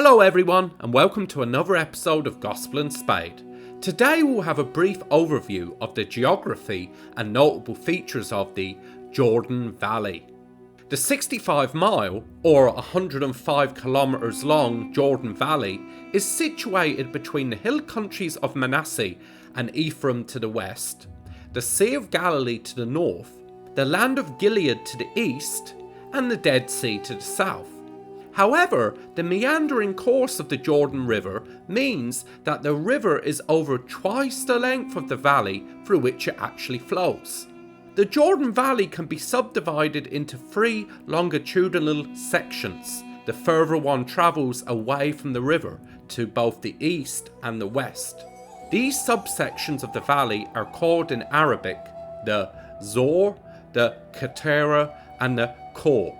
Hello everyone, and welcome to another episode of Gospel and Spade. Today we'll have a brief overview of the geography and notable features of the Jordan Valley. The 65-mile or 105 kilometers long Jordan Valley is situated between the hill countries of Manasseh and Ephraim to the west, the Sea of Galilee to the north, the land of Gilead to the east, and the Dead Sea to the south. However, the meandering course of the Jordan River means that the river is over twice the length of the valley through which it actually flows. The Jordan Valley can be subdivided into three longitudinal sections. The further one travels away from the river to both the east and the west. These subsections of the valley are called in Arabic the Zor, the Ketera, and the Khor.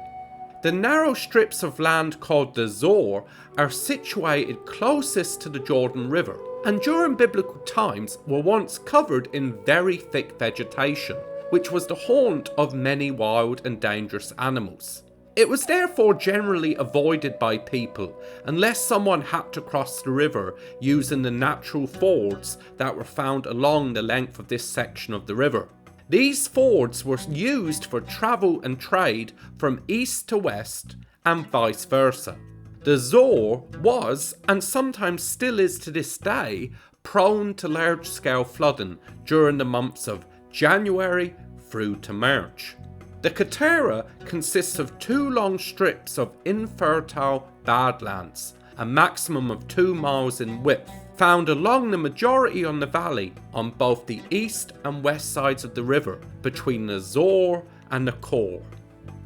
The narrow strips of land called the Zor are situated closest to the Jordan River, and during biblical times were once covered in very thick vegetation, which was the haunt of many wild and dangerous animals. It was therefore generally avoided by people unless someone had to cross the river using the natural fords that were found along the length of this section of the river. These fords were used for travel and trade from east to west and vice versa. The Zor was, and sometimes still is to this day, prone to large-scale flooding during the months of January through to March. The Ketera consists of two long strips of infertile badlands, a maximum of 2 miles in width, found along the majority on the valley on both the east and west sides of the river between the Zor and the Khor.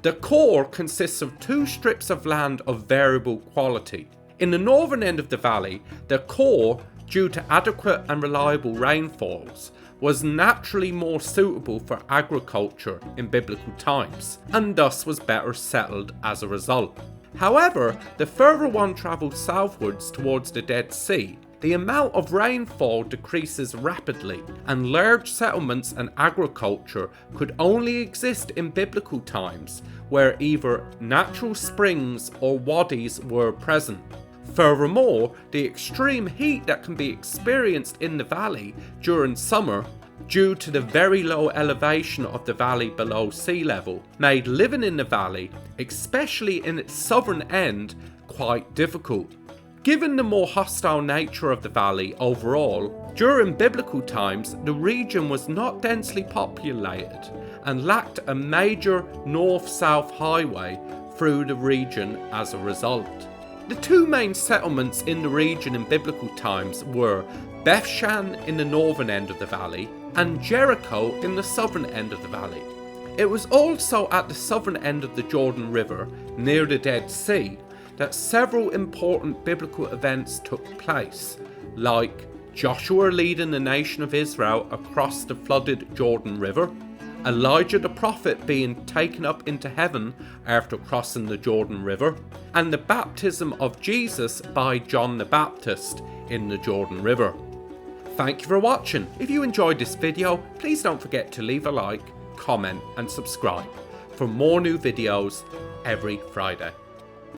The Khor consists of two strips of land of variable quality. In the northern end of the valley, the Khor, due to adequate and reliable rainfalls, was naturally more suitable for agriculture in biblical times, and thus was better settled as a result. However, the further one travels southwards towards the Dead Sea, the amount of rainfall decreases rapidly, and large settlements and agriculture could only exist in biblical times where either natural springs or wadis were present. Furthermore, the extreme heat that can be experienced in the valley during summer, due to the very low elevation of the valley below sea level, made living in the valley, especially in its southern end, quite difficult. Given the more hostile nature of the valley overall, during biblical times the region was not densely populated and lacked a major north-south highway through the region as a result. The two main settlements in the region in biblical times were Bethshan in the northern end of the valley and Jericho in the southern end of the valley. It was also at the southern end of the Jordan River, near the Dead Sea, that several important biblical events took place, like Joshua leading the nation of Israel across the flooded Jordan River, Elijah the prophet being taken up into heaven after crossing the Jordan River, and the baptism of Jesus by John the Baptist in the Jordan River. Thank you for watching. If you enjoyed this video, please don't forget to leave a like, comment and subscribe for more new videos every Friday.